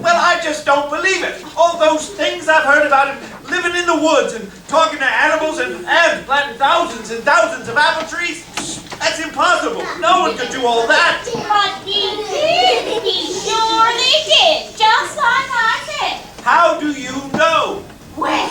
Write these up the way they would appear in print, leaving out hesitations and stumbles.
Well, I just don't believe it. All those things I've heard about him living in the woods and talking to animals and planting thousands and thousands of apple trees. That's impossible. No one could do all that. But he did. He surely did. Just like I said. How do you know? Well,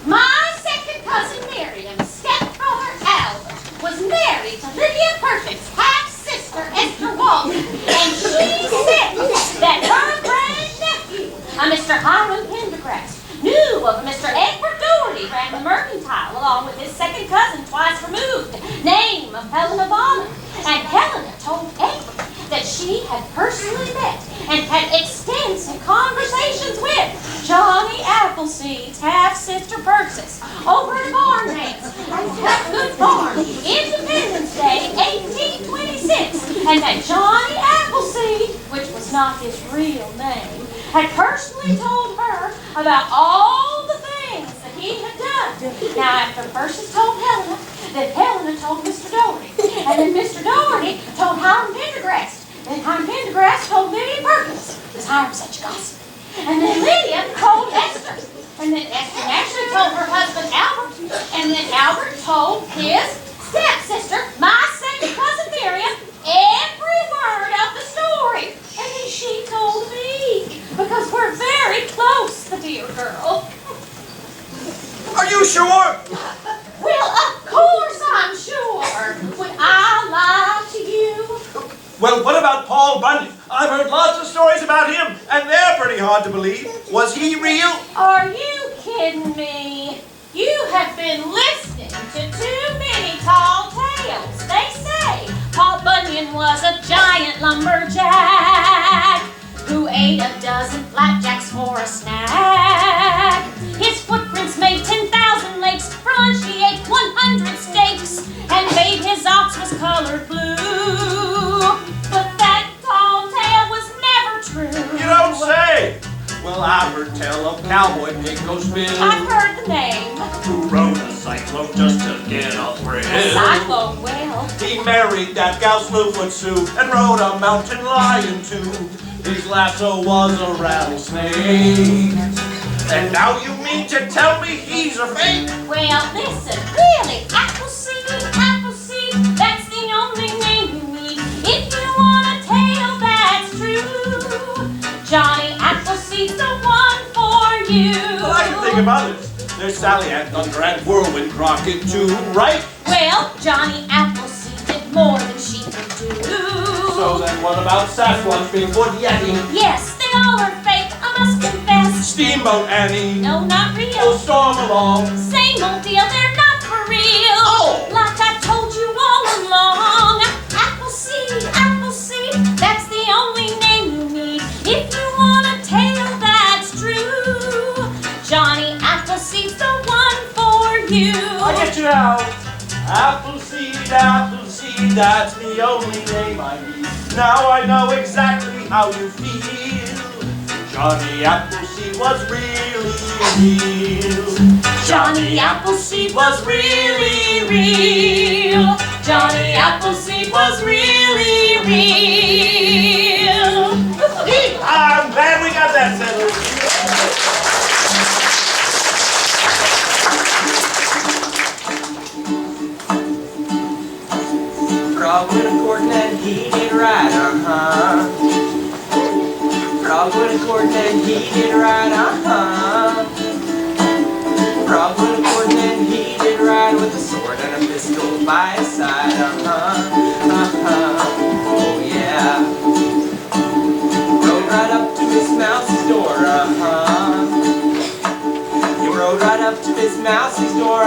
my second cousin Miriam, stepbrother Albert, was married to Lydia Perkins' half-sister Esther Walton, and she said that her grandnephew, a Mr. Hiram Pendergrass, knew of a Mr. Edward Doherty ran the mercantile along with his second cousin twice removed, name of Helena Bonham. And Helena told Edward that she had personally met and had extensive conversations with Johnny Appleseed's half-sister Persis over at Barn Dance at Good Farm, Independence Day, 1826, and that Johnny Appleseed, which was not his real name, had personally told her about all the things that he had done. Now, after Persis told Helena, then Helena told Mr. Doherty, and then Mr. Doherty told Hiram Pendergrass, then Hiram Pendergrass told Lydia Perkins, because Hiram's such gossip, and then Lydia told Esther, and then Esther naturally told her husband Albert, and then Albert told his stepsister, my second cousin Miriam, every word of the story. And then she told me, because we're very close, the dear girl. Are you sure? Well, of course I'm sure. Would I lie to you? Well, what about Paul Bunyan? I've heard lots of stories about him, and they're pretty hard to believe. Was he real? Are you kidding me? You have been listening to too many tall tales. They say Paul Bunyan was a giant lumberjack who ate a dozen flapjacks for a snack. His footprints made 10,000 lakes. For lunch he ate 100 steaks, and made his ox was colored blue. But that tall tale was never true. You don't say! Well, I've heard tell of Cowboy Pinko's Bill, I've heard the name. who rode a cyclone just to get a thrill. A cyclone, well. He married that gal Slewfoot Sue and rode a mountain lion too. His lasso was a rattlesnake. And now you mean to tell me he's a fake? Well, listen, really, Appleseed, Appleseed, that's the only name you need if you want a tale that's true. Johnny Appleseed's the one for you. Well, I can think of others. There's Sally Ann Thunder and Whirlwind Crockett too, right? Well, Johnny Appleseed did more than she could do. So then what about Sasquatch, Bigfoot, Yeti? Yes, they all are fake, I must confess. Steamboat Annie? No, not Oh, real. Storm Along? Same old deal, they're not for real. Oh! Like I told you all along. Appleseed, Appleseed, that's the only name you need if you want a tale that's true. Johnny Appleseed's the one for you. I get you now. Appleseed, Appleseed, that's the only name I need. Now I know exactly how you feel. Johnny Appleseed was really real. Johnny Appleseed was really real. Johnny Appleseed was really real. I'm glad we got that settled. Frog went a-courtin' and he did right, Frog went a-courtin' and he did right, Frog went a-courtin' and he did right with a sword and a pistol by his side, oh yeah. Rode right up to Miss Mouse's door, He rode right up to Miss Mouse's door,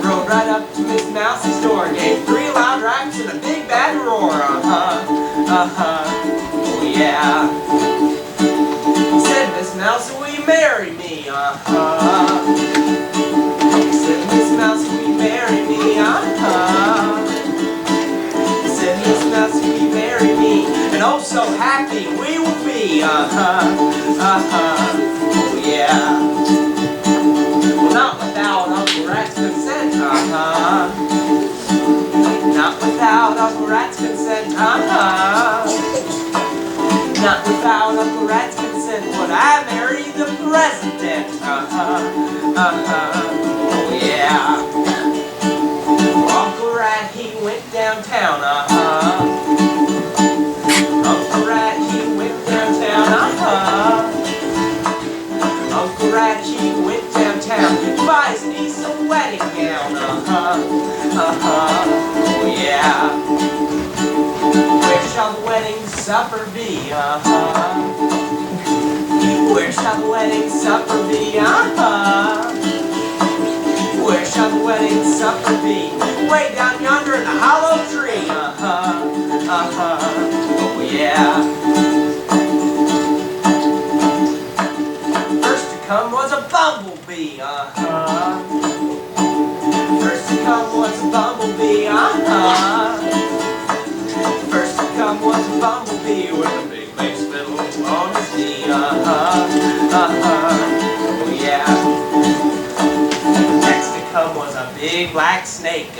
Rode right up to Miss Mouse's door, gave 3 loud raps and a big bad roar, oh yeah. He said, Miss Mouse, will you marry me, He said, Miss Mouse, will you marry me, present, Not without Uncle Rat's consent would I marry the president, Oh yeah. Uncle Rat, he went downtown, Uncle Rat, he went downtown, Uncle Rat, he went downtown to buy his niece a wedding gown, Oh yeah. Where shall the wedding supper be, Where shall the wedding supper be, Where shall the wedding supper be? Way down yonder in the hollow tree, Oh yeah. First to come was a bumblebee, First to come was a bumblebee, First to come was a bumblebee with a big bass fiddle on his knee, Oh yeah. Next to come was a big black snake,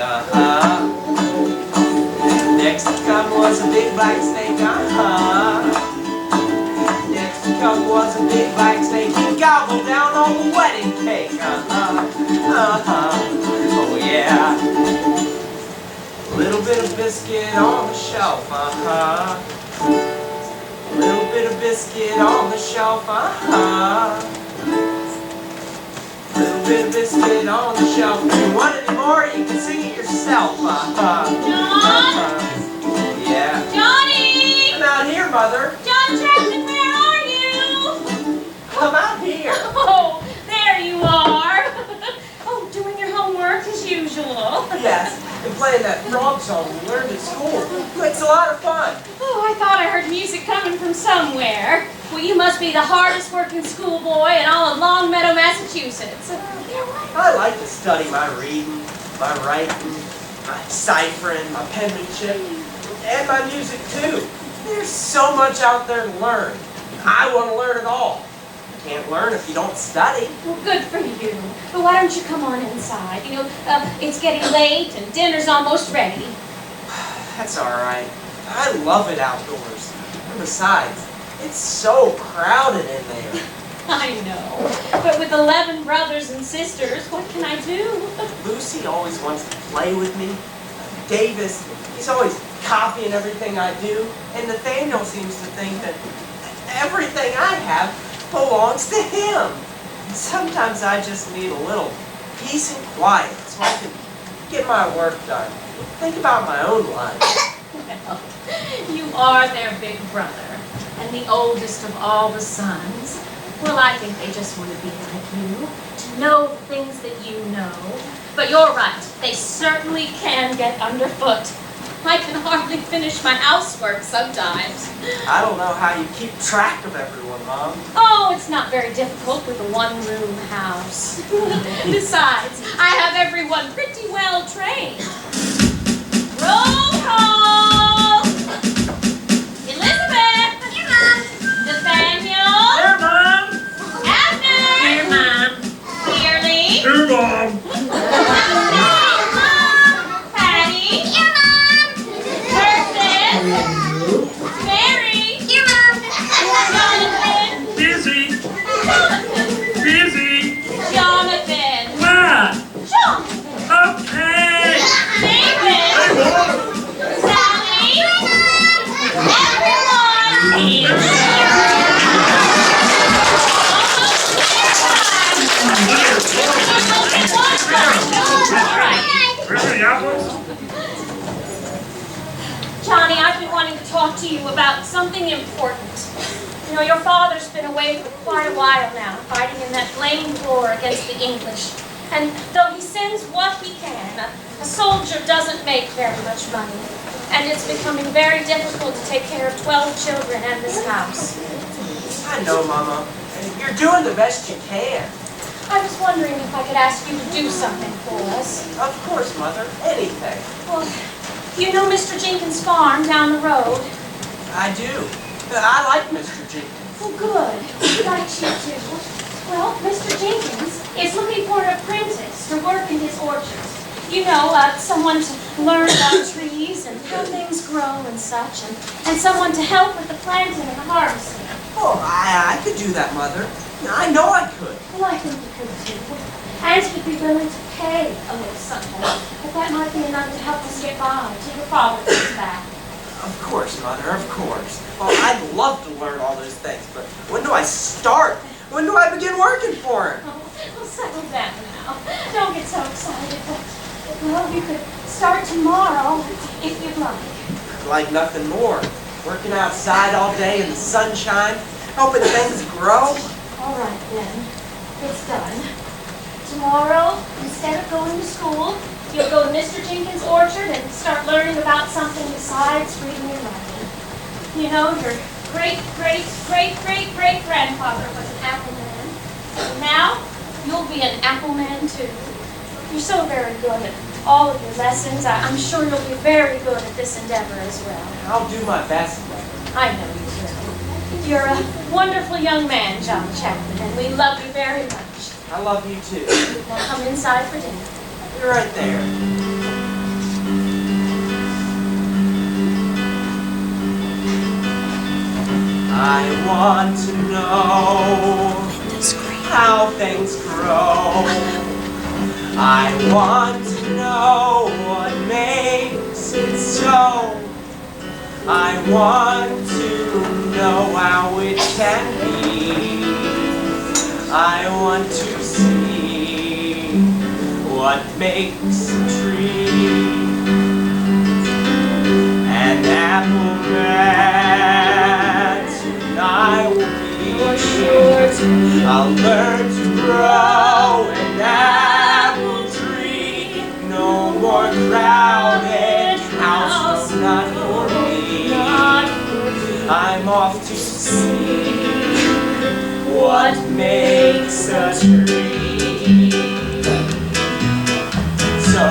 Next to come was a big black snake, Next to come was a big black snake. He gobbled down all the wedding cake, Oh yeah. Little bit of biscuit on the shelf, Little bit of biscuit on the shelf, Little bit of biscuit on the shelf. If you want any more, you can sing it yourself, John? Yeah. Johnny! I'm out here, Mother. John Chapman, where are you? Come out here. Oh, there you are. Oh, doing your homework as usual. Yes, and playing that frog song we learned at school. It's a lot of fun. Oh, I thought I heard music coming from somewhere. Well, you must be the hardest working schoolboy in all of Longmeadow, Massachusetts. I like to study my reading, my writing, my ciphering, my penmanship, and my music too. There's so much out there to learn. I want to learn it all. You can't learn if you don't study. Well, good for you. But why don't you come on inside? You know, it's getting late and dinner's almost ready. That's all right. I love it outdoors. And besides, it's so crowded in there. I know. But with 11 brothers and sisters, what can I do? Lucy always wants to play with me. Davis, he's always copying everything I do. And Nathaniel seems to think that everything I have belongs to him. Sometimes I just need a little peace and quiet so I can get my work done. Think about my own life. Well, you are their big brother and the oldest of all the sons. Well, I think they just want to be like you, to know the things that you know. But you're right, they certainly can get underfoot. I can hardly finish my housework sometimes. I don't know how you keep track of everyone, Mom. Oh, it's not very difficult with a one-room house. Besides, I have everyone pretty well trained. Roll call! Elizabeth! Here, Mom. Nathaniel! Here, Mom! Abner! Here, Mom. Clearly! Here, Mom! Patty! Here, Mom! Kirsten! Mary! Here, Mom! Jonathan! Busy! Jonathan! Busy! Jonathan! What? Jonathan! Okay! David! Sally! Everyone! Really, apples? Johnny, I've been wanting to talk to you about something important. You know, your father's been away for quite a while now, fighting in that blamed war against the English. And though he sends what he can, a soldier doesn't make very much money. And it's becoming very difficult to take care of 12 children and this house. I know, Mama. You're doing the best you can. I was wondering if I could ask you to do something for us. Of course, Mother. Anything. Well, you know Mr. Jenkins' farm down the road? I do. I like Mr. Jenkins. Oh, good. He likes you too. Well, Mr. Jenkins is looking for an apprentice to work in his orchards. You know, someone to learn about trees and how things grow and such, and someone to help with the planting and the harvesting. Oh, I could do that, Mother. I know I could. Well, I think you could too. And you'd be willing to pay a little something, but that might be enough to help us get by till your father comes back. Of course, Mother, of course. Well, I'd love to learn all those things, but when do I start? When do I begin working for him? Oh, well, settle down now. Don't get so excited. Well, you could start tomorrow if you'd like. I'd like nothing more. Working outside all day in the sunshine, helping things grow. All right, then. It's done. Tomorrow, instead of going to school, you'll go to Mr. Jenkins' orchard and start learning about something besides reading and writing. You know, your great-great-great-great-great-grandfather was an apple man. And now, you'll be an apple man, too. You're so very good at all of your lessons. I'm sure you'll be very good at this endeavor as well. I'll do my best, Mother. I know you will. You're a wonderful young man, John Chapman, and we love you very much. I love you, too. Now come inside for dinner. You're right there. I want to know how things grow. I want to know what makes it so. I want to know how it can be. I want to see what makes a tree. An apple man, soon I will be. I'll learn to grow an apple tree. No more crowded house, not for me. I'm off to see what makes a tree. So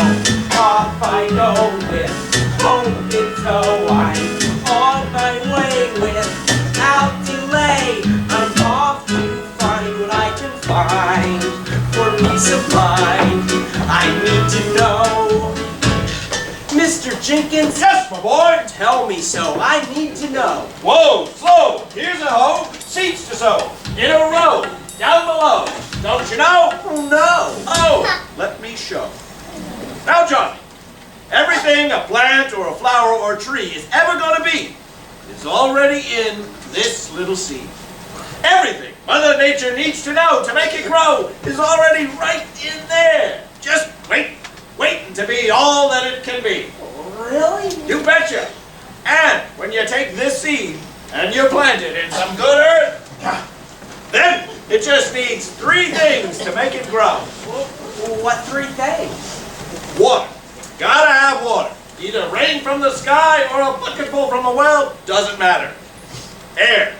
off I go with hope in tow. I'm on my way without delay. I'm off to find what I can find for peace of mind. I need to know. Mr. Jenkins? Yes, my boy. Tell me so. I need to know. Whoa, slow. Here's a hoe, seeds to sow. In a row, down below. Don't you know? Oh, no. Oh, let me show. Now, Johnny, everything a plant or a flower or a tree is ever going to be is already in this little seed. Everything Mother Nature needs to know to make it grow is already right in there. Just waiting to be all that it can be. Really? You betcha. And when you take this seed and you plant it in some good earth, then it just needs 3 things to make it grow. What 3 things? Water. Gotta have water. Either rain from the sky or a bucketful from a well, doesn't matter. Air.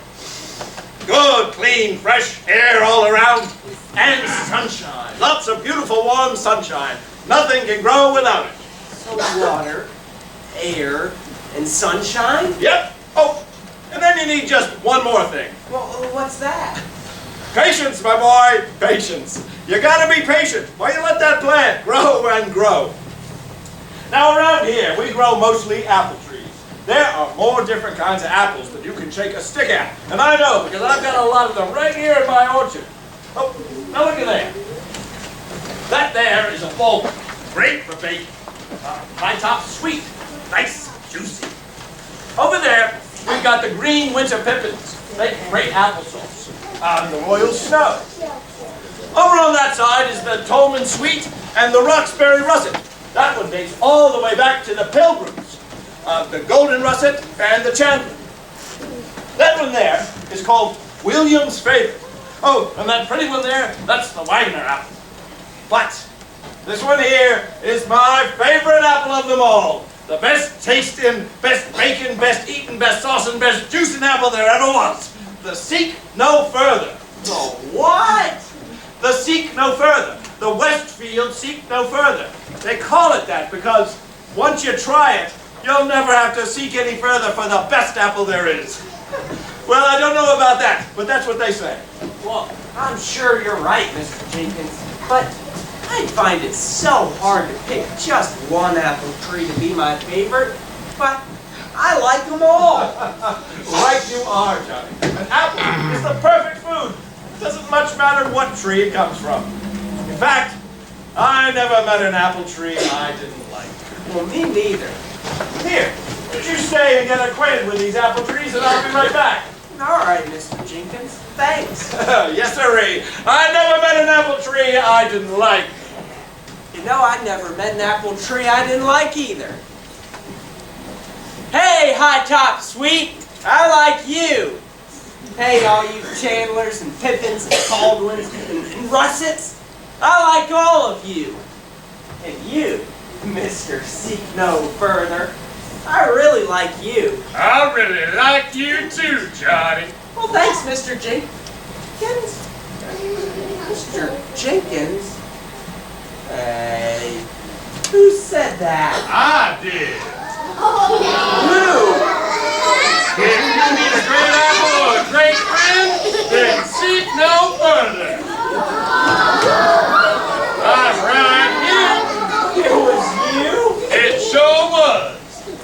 Good, clean, fresh air all around. And sunshine. Lots of beautiful, warm sunshine. Nothing can grow without it. So water, air, and sunshine? Yep. Oh, and then you need just one more thing. Well, what's that? Patience, my boy, patience. You gotta be patient while you let that plant grow and grow. Now around here, we grow mostly apple trees. There are more different kinds of apples than you can shake a stick at. And I know, because I've got a lot of them right here in my orchard. Oh, now look at there. That there is a bulb. Great for baking. High top sweet. Nice, juicy. Over there, we've got the green winter pippins. Make great applesauce. The royal snow. Over on that side is the Tolman sweet and the Roxbury russet. That one dates all the way back to the Pilgrims. The golden russet and the Chandler. That one there is called William's favorite. Oh, and that pretty one there, that's the Wagner apple. But this one here is my favorite apple of them all. The best tasting, best baking, best eating, best saucing, best juicing apple there ever was. The Seek No Further. The what? The Seek No Further. The Westfield Seek No Further. They call it that because once you try it, you'll never have to seek any further for the best apple there is. Well, I don't know about that, but that's what they say. Well, I'm sure you're right, Mr. Jenkins, but I find it so hard to pick just one apple tree to be my favorite. but I like them all. Right you are, Johnny. An apple is the perfect food. It doesn't much matter what tree it comes from. In fact, I never met an apple tree I didn't like. Well, me neither. Here, would you stay and get acquainted with these apple trees, and I'll be right back. All right, Mr. Jenkins. Thanks. Yes, sirree. I never met an apple tree I didn't like. You know, I never met an apple tree I didn't like either. Hey, High Top Sweet, I like you. Hey, all you Chandlers and Pippins and Caldwins and Russets, I like all of you. And you, Mr. Seek No Further, I really like you. I really like you too, Johnny. Well, thanks, Mr. Jenkins. Mr. Jenkins? Hey, who said that? I did. Who? If you need a great apple or a great friend, then seek no further. I'm right here. It was you? It sure was.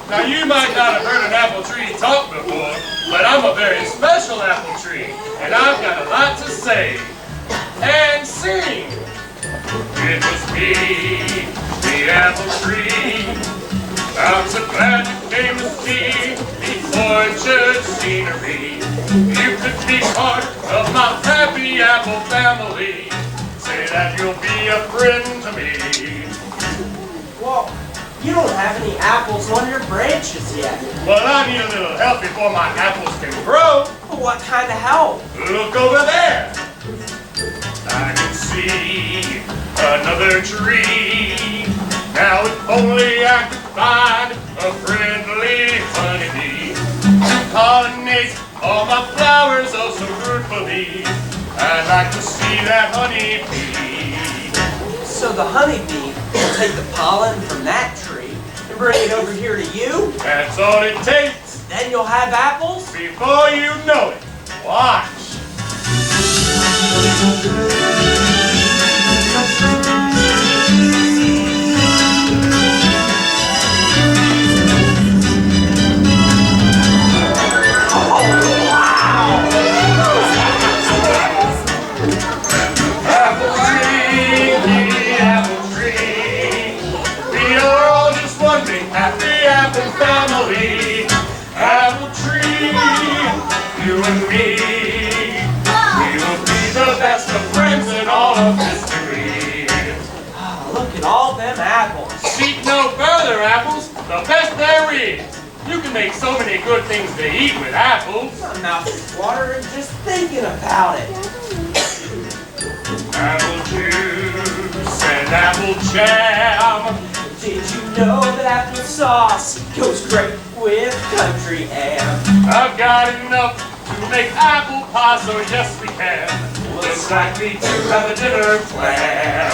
Now, you might not have heard an apple tree talk before, but I'm a very special apple tree, and I've got a lot to say and sing. It was me, the apple tree. I'm so glad you came to see the orchard scenery. You could be part of my happy apple family. Say that you'll be a friend to me. Well, you don't have any apples on your branches yet. Well, I need a little help before my apples can grow. What kind of help? Look over there. I can see another tree. Now if only I could find a friendly honeybee to pollinate all my flowers oh so fruitfully. I'd like to see that honeybee. So the honeybee will take the pollen from that tree and bring it over here to you? That's all it takes. Then you'll have apples? Before you know it. Watch. Happy apple family, apple tree, you and me. We will be the best of friends in all of history. Look at all them apples. Seek no further, apples, the best there is. You can make so many good things to eat with apples. My mouth is watering just thinking about it. Apple juice and apple jam. Did you know that applesauce goes great with country ham? I've got enough to make apple pie, so yes we can. Looks like we do have a dinner plan.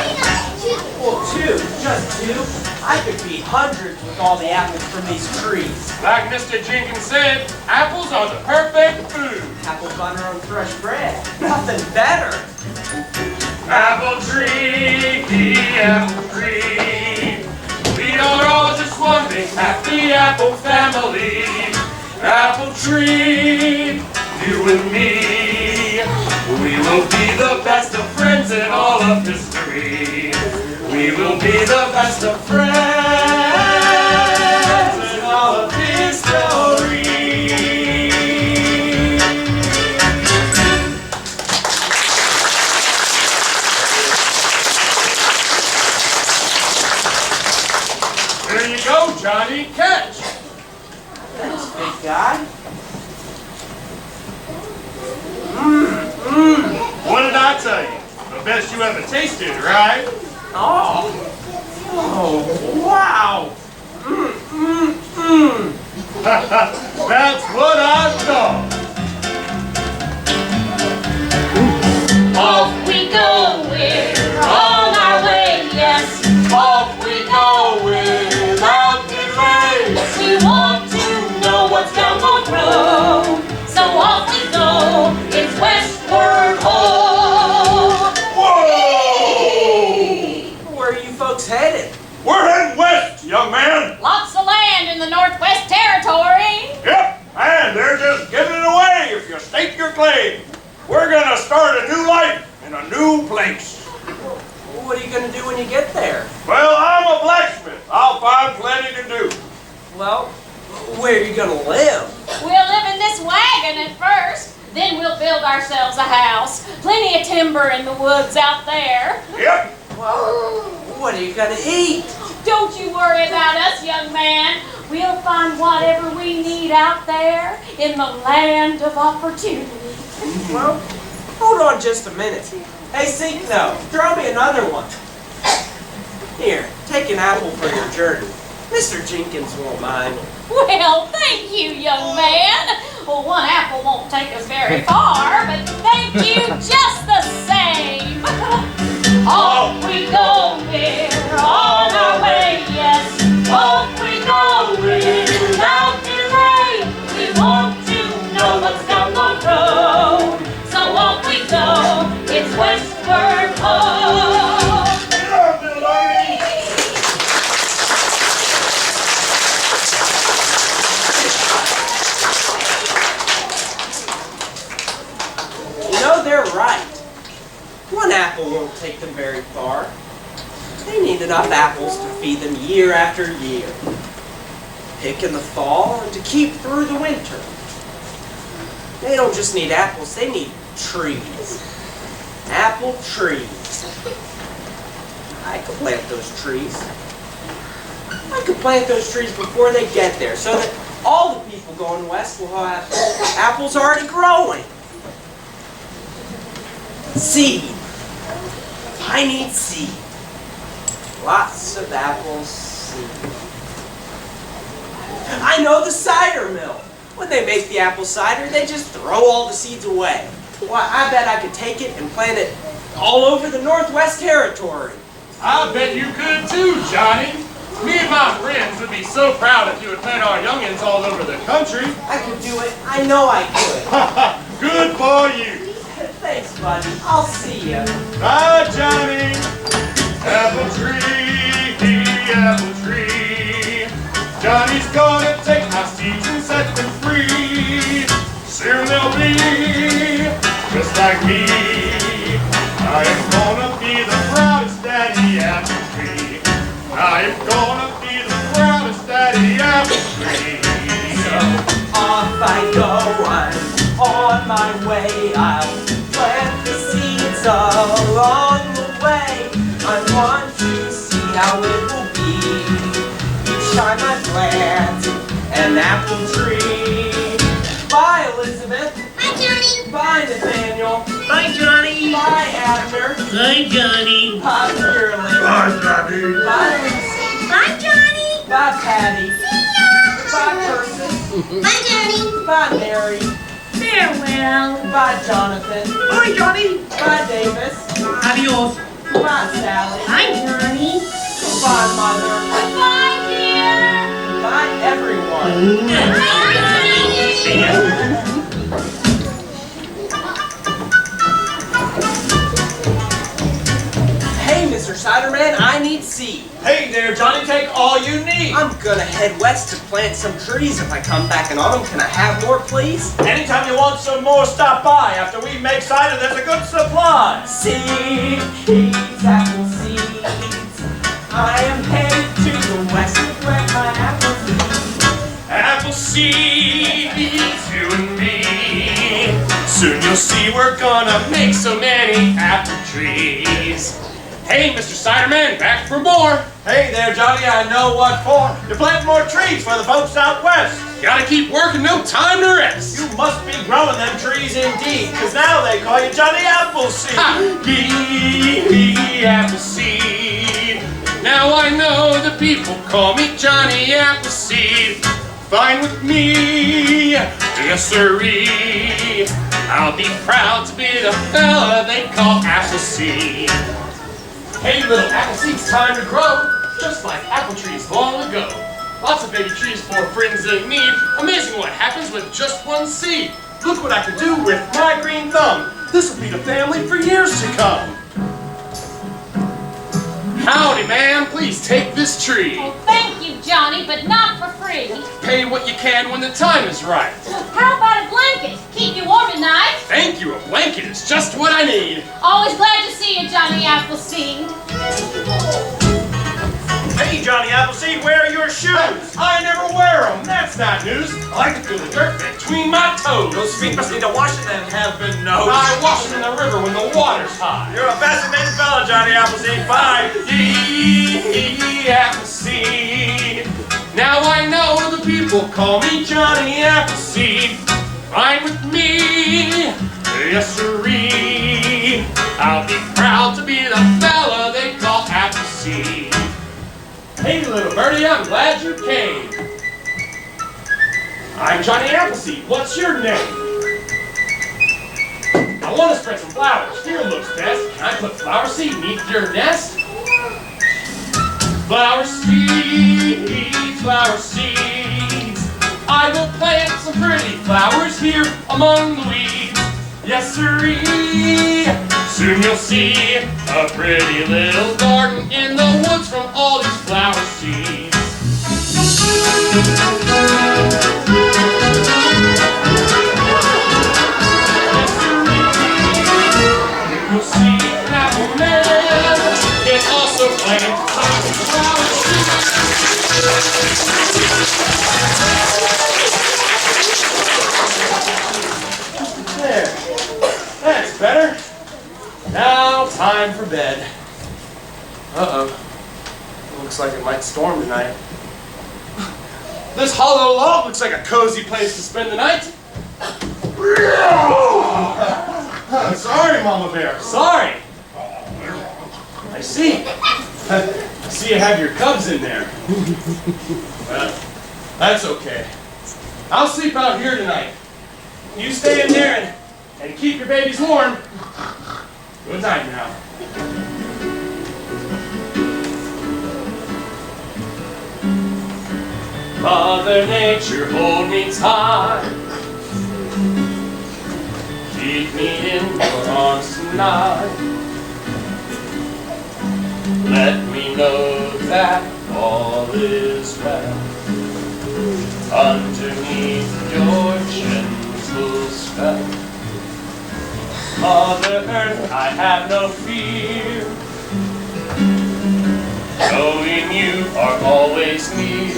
Well, two, just two. I could feed hundreds with all the apples from these trees. Like Mr. Jenkins said, apples are the perfect food. Apple butter on fresh bread. Nothing better. Apple tree, apple tree. We are all just one big happy apple family. Apple tree, you and me. We will be the best of friends in all of history. We will be the best of friends in all of history. There you go, Johnny. Catch. Thanks, big guy. What did I tell you? The best you ever tasted, right? Oh, wow. That's what I thought. Off we go, we're on our way, yes. Off we go without delay. We want to know what's down the road, so off we go, it's westward ho. Whoa! Where are you folks headed? We're heading west, young man. Lots of land in the Northwest Territory. Yep, and they're just giving it away if you stake your claim. We're gonna start a new life in a new place. What are you going to do when you get there? Well, I'm a blacksmith. I'll find plenty to do. Well, where are you going to live? We'll live in this wagon at first. Then we'll build ourselves a house. Plenty of timber in the woods out there. Yep. Well, what are you going to eat? Don't you worry about us, young man. We'll find whatever we need out there in the land of opportunity. Well, hold on just a minute. Hey, Seekno, throw me another one. Here, take an apple for your journey. Mr. Jenkins won't mind. Well, thank you, young man. Well, one apple won't take us very far, but thank you just the same. Off we go, we're on our way, yes. Off we go, without delay. We want to know what's down the road. So off we go, it's westward home. You know, they're right. One apple won't take them very far. They need enough apples to feed them year after year. Pick in the fall and to keep through the winter. They don't just need apples, they need trees. Apple trees. I could plant those trees. I could plant those trees before they get there so that all the people going west will have apples already growing. Seed. I need seed. Lots of apples seed. I know the cider mill. When they make the apple cider, they just throw all the seeds away. Why, I bet I could take it and plant it all over the Northwest Territory. I bet you could too, Johnny. Me and my friends would be so proud if you would plant our youngins all over the country. I could do it. I know I could. Good for you. Thanks, buddy. I'll see ya. Bye, Johnny. Apple tree, apple tree. Johnny's gonna take my seeds and set them free. Soon they'll be just like me. I am gonna be the proudest daddy apple tree. I am gonna be the proudest daddy apple tree. So off I go. I'm on my way. I'll plant the seeds along the way. I want to see how it will be each time I plant an apple tree. Bye, Elizabeth. Hi, Johnny. Bye, Nathaniel. Bye, Johnny. Bye, Abner. Bye, Johnny. Bye, Shirley. Bye, Johnny. Bye, Lucy. Bye, Johnny. Bye, Patty. See ya. Bye, Persis. Bye, Johnny. Bye, Mary. Farewell. Bye, Jonathan. Bye, Johnny. Bye, Davis. Adios. Bye, Sally. Hi, Johnny. Bye, Mother. Bye, dear. Bye, everyone. Bye, Johnny. See ya. Hey, Mr. Ciderman, I need seed. Hey there, Johnny, take all you need. I'm gonna head west to plant some trees. If I come back in autumn, can I have more, please? Anytime you want some more, stop by. After we make cider, there's a good supply. Seeds, apple seeds. I am headed to the west to plant my apple seeds. Apple seeds, you and me. Soon you'll see we're gonna make so many apple trees. Hey, Mr. Ciderman, back for more. Hey there, Johnny, I know what for. To plant more trees for the folks out west. Gotta keep working, no time to rest. You must be growing them trees indeed, cause now they call you Johnny Appleseed. Appleseed. Now I know the people call me Johnny Appleseed. Fine with me, yes sirree. I'll be proud to be the fella they call Appleseed. Hey little Appleseed's time to grow, just like apple trees long ago. Lots of baby trees for friends in need. Amazing what happens with just one seed. Look what I can do with my green thumb. This will feed a family for years to come. Howdy, ma'am. Please please take this tree. Oh, thank you, Johnny, but not for free. Pay what you can when the time is right. How about a blanket? Keep you warm at night. Thank you, a blanket is just what I need. Always glad to see you, Johnny Appleseed. Hey, Johnny Appleseed, where are your shoes? I never wear them. That's not news. I like to feel the dirt between my toes. Those feet must need a washing in heaven knows. I wash them in the river when the water's high. You're a fascinating fella, Johnny Appleseed. Bye. Appleseed. Now I know the people call me Johnny Appleseed. Fine with me, yes sirree. I'll be proud to be the fella they call Appleseed. Hey little birdie, I'm glad you came. I'm Johnny Appleseed. What's your name? I want to spread some flowers. Here looks best. Can I put flower seed beneath your nest? Flower seeds, flower seeds. I will plant some pretty flowers here among the weeds. Yes sirree. Soon you'll see a pretty little garden in the woods from all these flower seeds. Yes sirree. You'll see an apple man can also plant some flower seeds. There. That's better. Now, time for bed. Uh-oh. Looks like it might storm tonight. This hollow log looks like a cozy place to spend the night. Sorry, Mama Bear. Sorry. I see. I see you have your cubs in there. Well, that's okay. I'll sleep out here tonight. You stay in there and keep your babies warm. Good night now. Mother Nature, hold me tight. Keep me in your arms tonight. Let me know that all is well underneath your gentle spell. Mother Earth, I have no fear, knowing you are always near.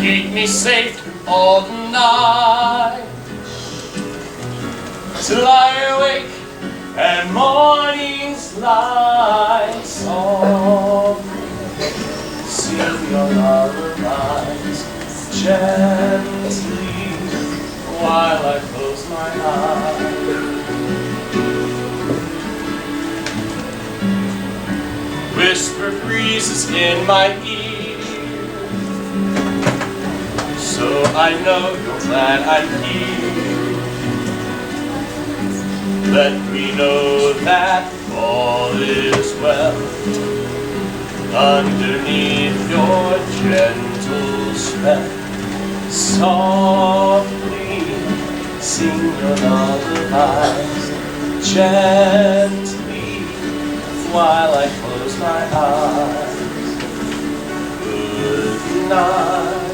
Keep me safe through all the night, till I awake and morning's light. Softly sing your lullabies gently while I close my eyes. Whisper breezes in my ear, so I know you're glad I'm here. Let me know that all is well underneath your gentle spell. Softly sing your lullabies gently while I close my eyes. Good night.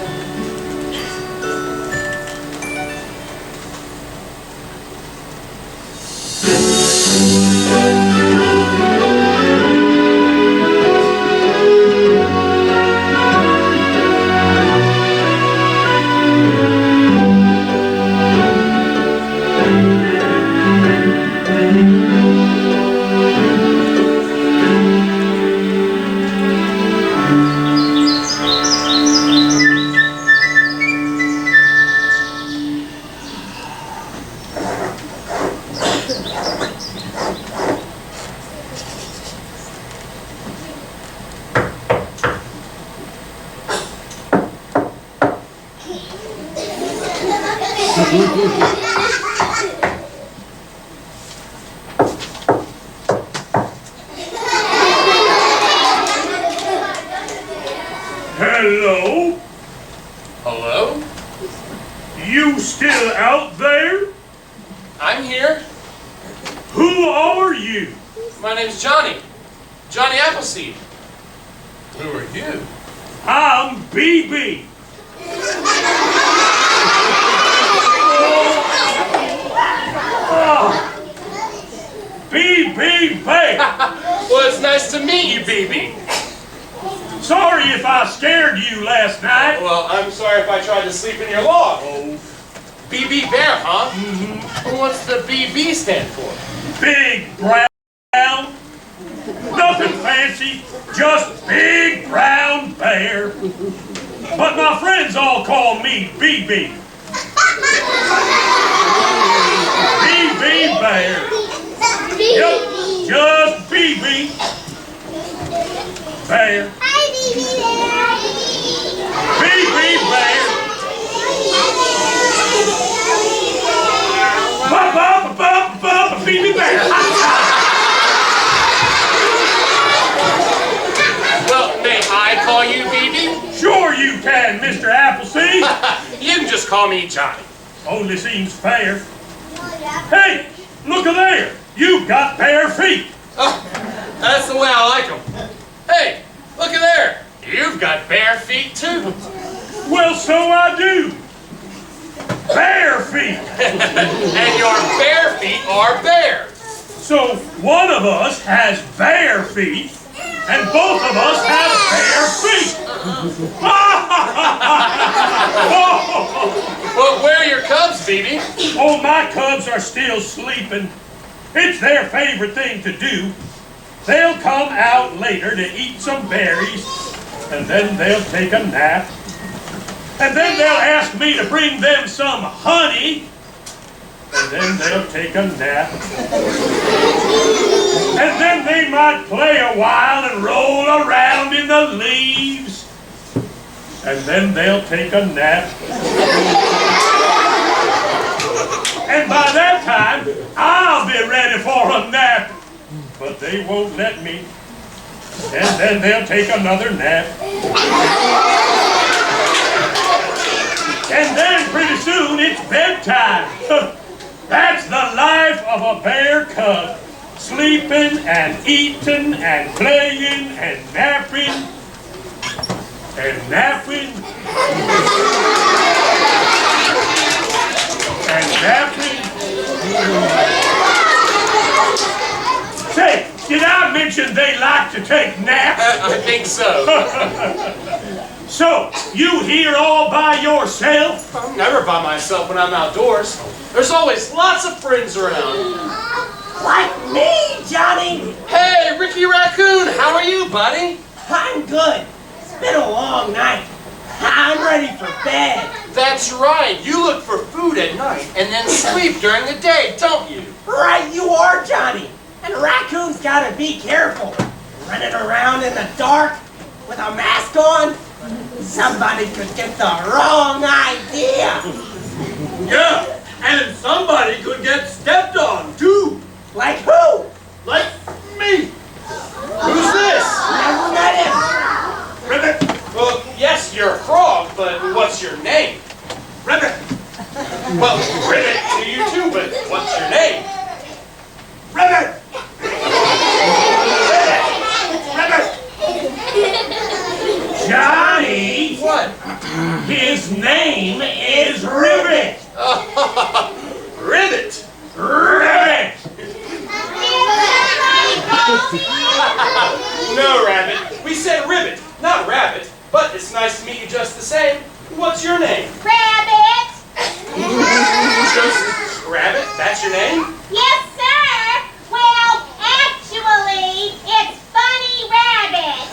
Hello? Hello? You still out there? I'm here. Who are you? My name's Johnny. Johnny Appleseed. Who are you? I'm BB. BB Bear. Well, it's nice to meet you, BB. Sorry if I scared you last night. Well, I'm sorry if I tried to sleep in your log. BB Bear, huh? Mm-hmm. Well, what's the BB stand for? Big brown. Nothing fancy, just big brown bear. But my friends all call me BB. BB Bear. Yep, just BB. Bear. Hi, BB BB Bear. BB Bear. Well, may I call you BB? Sure you can, Mr. Appleseed. You can just call me Johnny. Only seems fair. Hey, look at there. You've got bare feet. Oh, that's the way I like them. Hey, look at there. You've got bare feet too. Well, so I do. Bare feet. And your bare feet are bare. So one of us has bare feet, and both of us have bare feet. Well, where are your cubs, BB? Oh, my cubs are still sleeping. It's their favorite thing to do. They'll come out later to eat some berries, and then they'll take a nap. And then they'll ask me to bring them some honey, and then they'll take a nap. And then they might play a while and roll around in the leaves. And then they'll take a nap. And by that time, I'll be ready for a nap. But they won't let me. And then they'll take another nap. And then pretty soon it's bedtime. That's the life of a bear cub. Sleeping and eating and playing and napping. And napping. And napping. Say, did I mention they like to take naps? I think so. So, you here all by yourself? I'm never by myself when I'm outdoors. There's always lots of friends around. Like me, Johnny. Hey, Ricky Raccoon, how are you, buddy? I'm good. It's been a long night. I'm ready for bed. That's right. You look for food at night and then sleep during the day, don't you? Right you are, Johnny. And raccoons gotta be careful. Running around in the dark with a mask on. Somebody could get the wrong idea. Yeah, and somebody could get stepped on, too. Like who? Like me. Who's this? Never met him. Ribbit. Well, yes, you're a frog, but what's your name? Ribbit. Well, Ribbit to you too, but what's your name? Ribbit. Ribbit. Johnny. What? His name is Ribbit. Ribbit. Ribbit. No, Rabbit. We said Ribbit, not Rabbit. But it's nice to meet you just the same. What's your name? Rabbit. Just Rabbit? That's your name? Yes, sir. Well, actually, it's Funny Rabbit.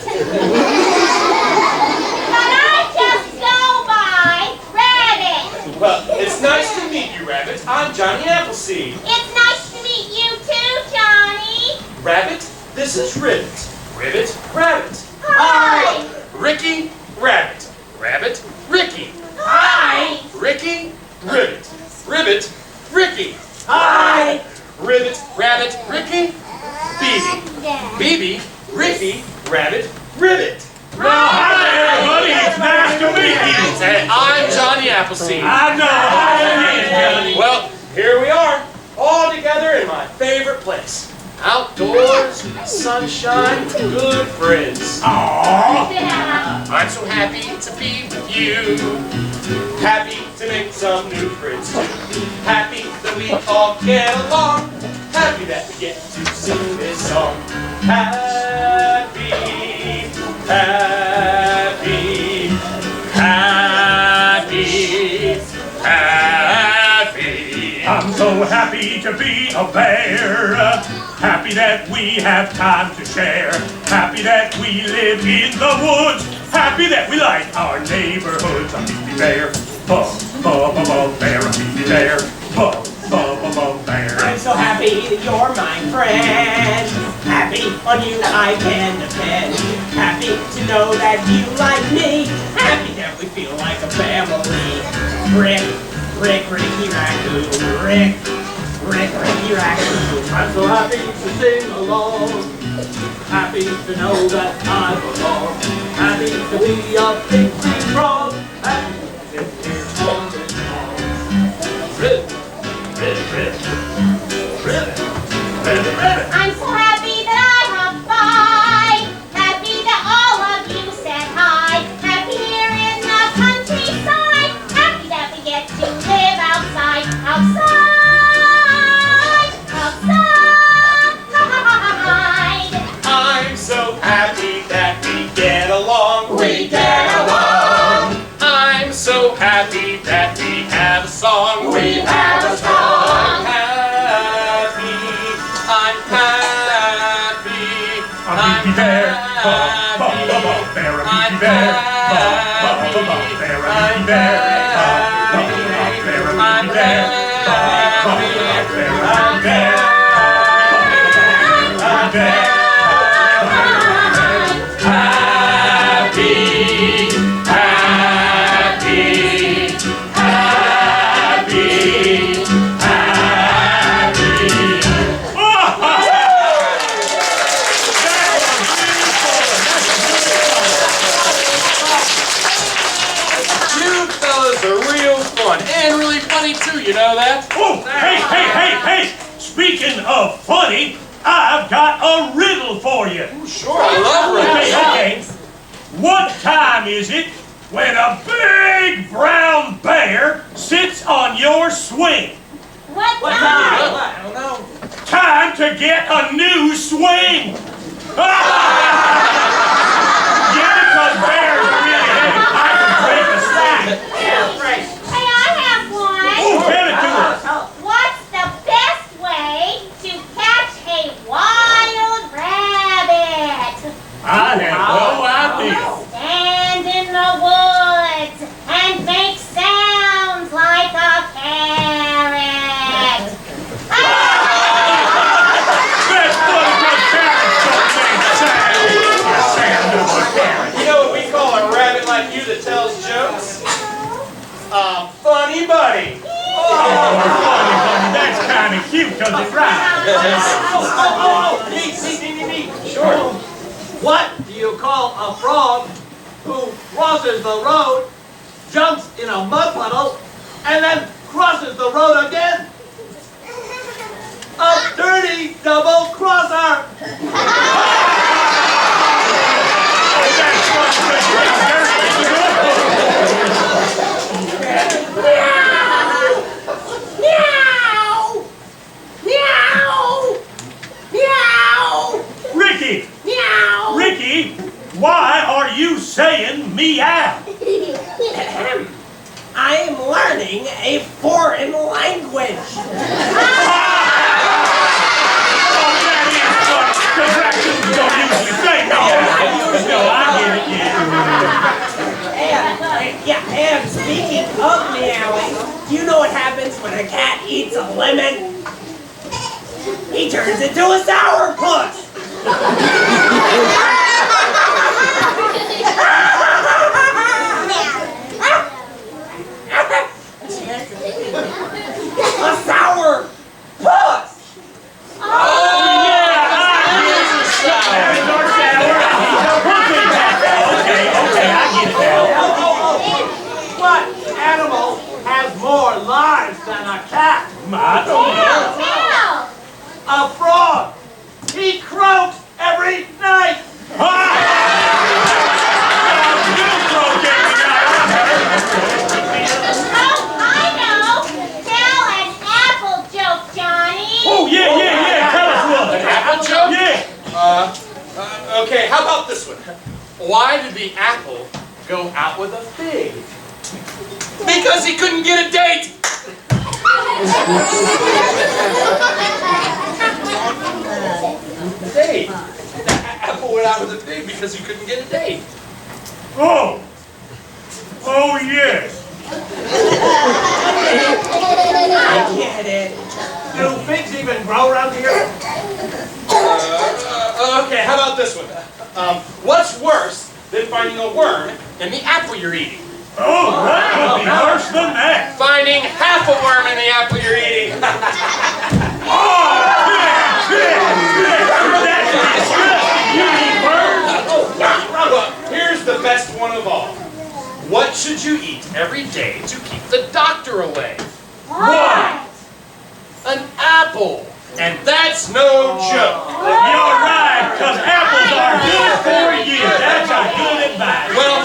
But I just go by Rabbit. Well, it's nice to meet you, Rabbit. I'm Johnny Appleseed. It's nice to meet you too, Johnny. Rabbit, this is Ribbit. Ribbit, Rabbit. Hi. Ricky, Rabbit. Rabbit, Ricky. Hi. Ricky, Ribbit. Ribbit, Ricky. Hi. Ribbit, Rabbit, Ricky, BB. BB, Ricky, Rabbit, Ribbit. Well, hi, everybody. It's nice to meet you. And I'm Johnny Appleseed. I know how it is, Johnny. Well, here we are, all together in my favorite place. Outdoors, sunshine, good friends. Aww. I'm so happy to be with you. Happy to make some new friends too. Happy that we all get along. Happy that we get to sing this song. Happy, happy, happy, happy. I'm so happy to be a bear. Happy that we have time to share. Happy that we live in the woods. Happy that we like our neighborhoods. I'm Beefy Bear. Bear. I'm Beefy Bear. Bear. I'm so happy that you're my friend. Happy on you I can depend. Happy to know that you like me. Happy that we feel like a family. Ricky Raccoon. Ricky Raccoon. I'm so happy to sing along. Happy to know that I belong. Happy to be a big green frog. Happy to live here on this farm. Ribbit. I'm so happy that I have by. Happy that all of you said hi. Happy here in the countryside. Happy that we get to live outside. I'm so happy that we get along. We get along. I'm so happy that we have a song. We have a song. I'm happy. I'm happy. I'm Beefy Bear. Bear. I'm Beefy Bear. Bear. I'm Beefy Bear. Bear. I'm Beefy Bear. And really funny too, you know that? Oh, hey! Speaking of funny, I've got a riddle for you. Sure, I love riddles. Okay. What time is it when a big brown bear sits on your swing? What time? I don't know. Time to get a new swing! Yeah, because bears are really heavy. I can break a swing. Hey, I have one. Oh, tell it to us. What's the best way to catch a wild rabbit? I have no idea. Stand in the woods and make sounds like a carrot. That's funny, but carrots don't make sound of a carrot. You know what we call a rabbit like you that tells jokes? A funny buddy. Oh, funny. That's kind of cute because it rhymes. Me. Sure. What do you call a frog who crosses the road, jumps in a mud puddle, and then crosses the road again? A dirty double crosser. Meow! Meow! Meow! Ricky, Meow! Ricky, why are you saying meow? I am learning a foreign language. Because raccoons don't usually say meow. No, I get it, And speaking of meowing, do you know what happens when a cat eats a lemon? He turns into a sourpuss. A sour puss. Oh, yeah, okay, I get it now. What animal has more lives than a cat? I don't know. Meow! A frog. How about this one? Why did the apple go out with a fig? Because he couldn't get a date. Date. The apple went out with a fig because he couldn't get a date. Oh yes. I get it. Do figs even grow around here? Okay, how about this one? What's worse than finding a worm in the apple you're eating? Oh, that could be worse than that. Finding half a worm in the apple you're eating. Well, here's the best one of all. What should you eat every day to keep the doctor away? What? An apple. And that's no joke. You're right, because apples are good for you. That's a good advice. Well,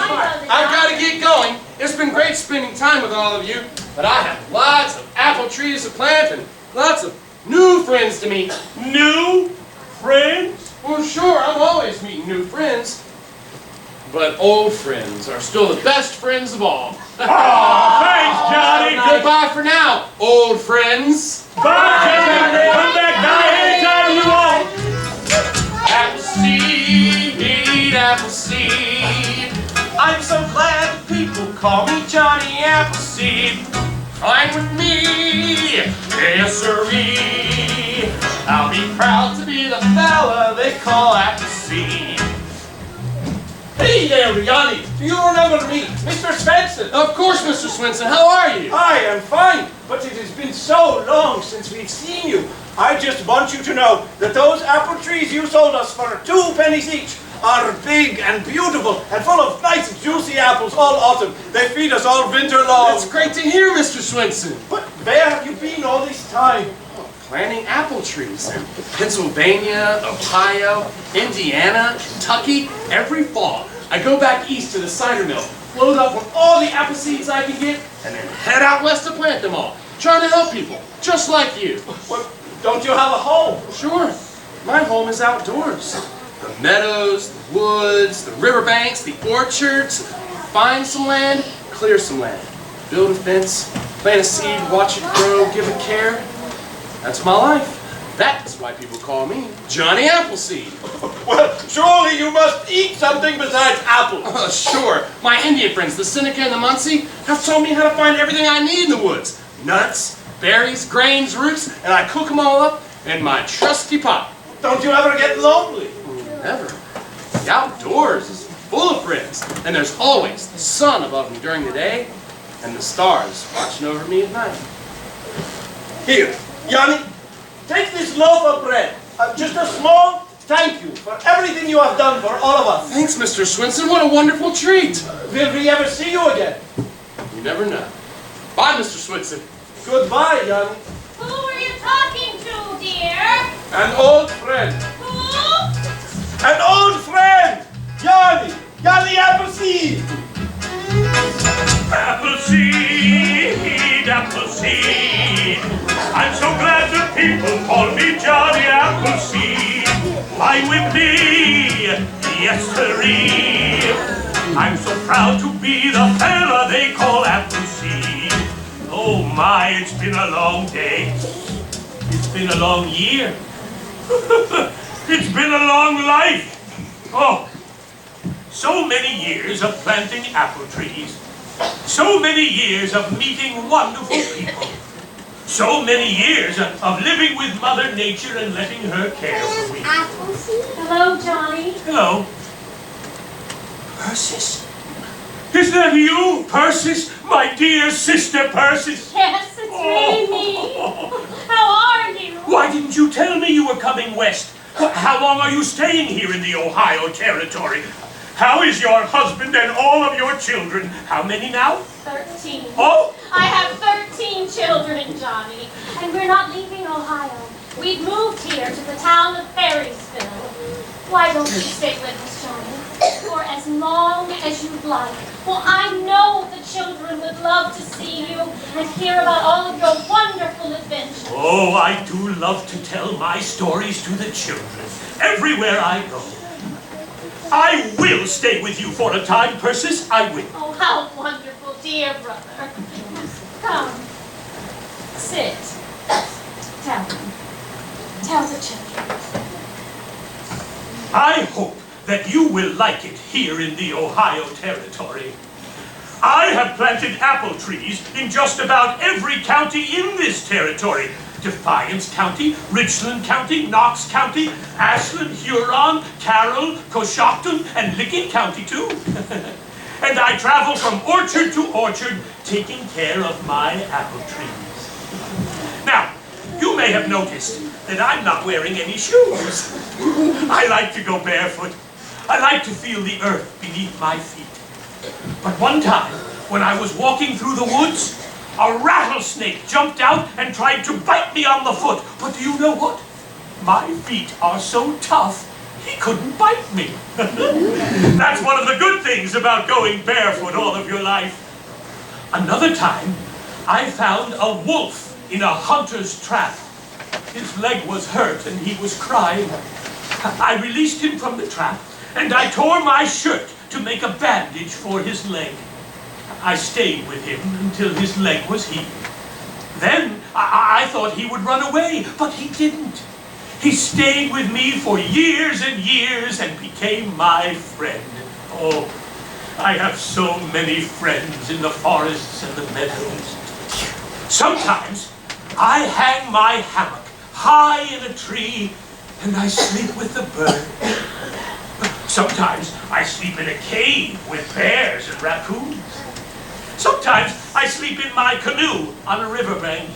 I've got to get going. It's been great spending time with all of you, but I have lots of apple trees to plant and lots of new friends to meet. New friends? Well, sure, I'm always meeting new friends, but old friends are still the best friends of all. Oh, thanks, Johnny. Goodbye for now, old friends. Bye, Johnny. Come back by anytime you want. Appleseed, Appleseed. I'm so glad that people call me Johnny Appleseed. Fine with me, yes sirree. I'll be proud to be the fella they call Appleseed. Hey there, Johnny. Do you remember me, Mr. Svensson? Of course, Mr. Swinson, how are you? I am fine, but it has been so long since we've seen you. I just want you to know that those apple trees you sold us for 2 pennies each are big and beautiful and full of nice juicy apples all autumn. They feed us all winter long. That's great to hear, Mr. Swinson. But where have you been all this time? Planting apple trees in Pennsylvania, Ohio, Indiana, Kentucky. Every fall, I go back east to the cider mill, load up with all the apple seeds I can get, and then head out west to plant them all, trying to help people, just like you. Well, don't you have a home? Sure, my home is outdoors. The meadows, the woods, the riverbanks, the orchards. Find some land, clear some land. Build a fence, plant a seed, watch it grow, give it care. That's my life. That's why people call me Johnny Appleseed. Well, surely you must eat something besides apples. Sure. My Indian friends, the Seneca and the Muncie, have taught me how to find everything I need in the woods. Nuts, berries, grains, roots, and I cook them all up in my trusty pot. Don't you ever get lonely? Never. The outdoors is full of friends, and there's always the sun above me during the day, and the stars watching over me at night. Here, Johnny, take this loaf of bread. Just a small thank you for everything you have done for all of us. Thanks, Mr. Swinson. What a wonderful treat. Will we ever see you again? You never know. Bye, Mr. Swinson. Goodbye, Johnny. Who are you talking to, dear? An old friend. Who? An old friend! Johnny! Johnny Appleseed! Appleseed, Appleseed. I'm so glad that people call me Johnny Appleseed. Fine with me, yes sirree. I'm so proud to be the fella they call Appleseed. Oh my, it's been a long day. It's been a long year. It's been a long life. Oh, so many years of planting apple trees. So many years of meeting wonderful people. So many years of living with Mother Nature and letting her care for me. Hello, Johnny. Hello. Persis? Is that you, Persis? My dear sister Persis? Yes, it's really me. How are you? Why didn't you tell me you were coming west? How long are you staying here in the Ohio Territory? How is your husband and all of your children? How many now? 13. Oh! I have 13 children, Johnny, and we're not leaving Ohio. We've moved here to the town of Ferrysville. Why don't you stay with us, Johnny, for as long as you'd like? Well, I know the children would love to see you and hear about all of your wonderful adventures. Oh, I do love to tell my stories to the children everywhere I go. I will stay with you for a time, Persis. I will. Oh, how wonderful, dear brother. Come, sit. Tell the children. I hope that you will like it here in the Ohio Territory. I have planted apple trees in just about every county in this territory. Defiance County, Richland County, Knox County, Ashland, Huron, Carroll, Coshocton, and Licking County too. And I travel from orchard to orchard, taking care of my apple trees. Now, you may have noticed that I'm not wearing any shoes. I like to go barefoot. I like to feel the earth beneath my feet. But one time, when I was walking through the woods, a rattlesnake jumped out and tried to bite me on the foot. But do you know what? My feet are so tough, he couldn't bite me. That's one of the good things about going barefoot all of your life. Another time, I found a wolf in a hunter's trap. His leg was hurt and he was crying. I released him from the trap and I tore my shirt to make a bandage for his leg. I stayed with him until his leg was healed. Then I thought he would run away, but he didn't. He stayed with me for years and years and became my friend. Oh, I have so many friends in the forests and the meadows. Sometimes I hang my hammock high in a tree and I sleep with the birds. Sometimes I sleep in a cave with bears and raccoons. Sometimes I sleep in my canoe on a riverbank.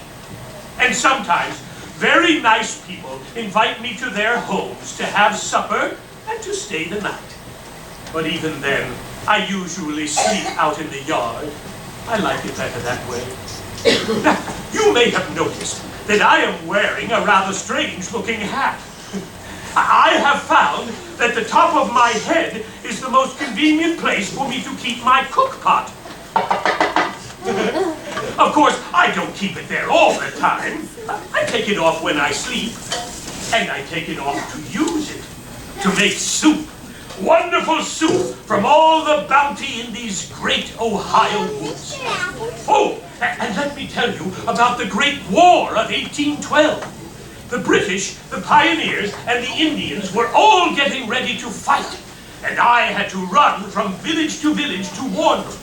And sometimes very nice people invite me to their homes to have supper and to stay the night. But even then, I usually sleep out in the yard. I like it better that way. Now, you may have noticed that I am wearing a rather strange-looking hat. I have found that the top of my head is the most convenient place for me to keep my cook pot. Of course, I don't keep it there all the time. I take it off when I sleep, and I take it off to use it, to make soup. Wonderful soup from all the bounty in these great Ohio woods. Oh, and let me tell you about the Great War of 1812. The British, the pioneers, and the Indians were all getting ready to fight, and I had to run from village to village to warn them.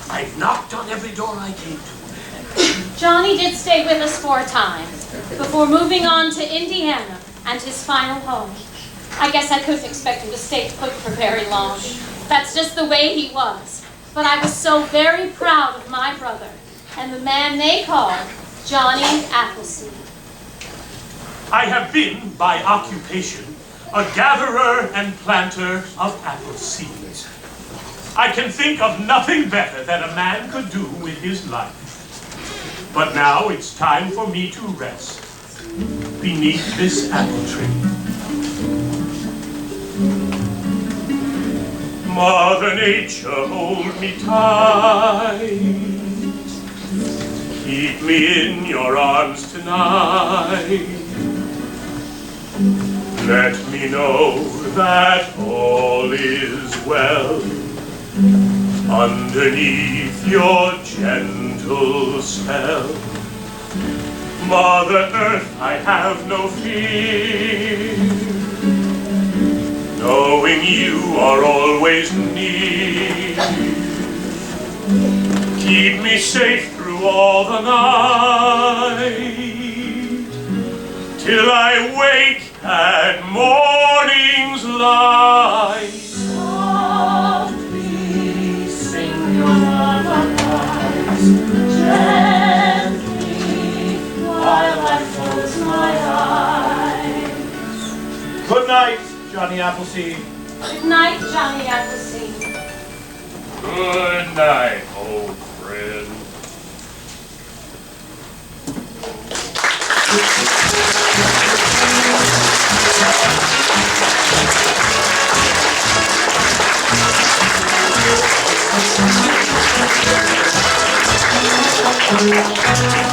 I knocked on every door I came to. Johnny did stay with us for a time, before moving on to Indiana and his final home. I guess I couldn't expect him to stay put for very long. That's just the way he was. But I was so very proud of my brother and the man they called Johnny Appleseed. I have been, by occupation, a gatherer and planter of apple seeds. I can think of nothing better that a man could do with his life. But now it's time for me to rest beneath this apple tree. Mother Nature, hold me tight. Keep me in your arms tonight. Let me know that all is well underneath your gentle spell. Mother Earth, I have no fear, knowing you are always near. Keep me safe through all the night, till I wake at morning's light. Softly sing your lullabies, gently, while I close my eyes. Good night, Johnny Appleseed. Good night, Johnny Appleseed. Good night, old friend. Thank you.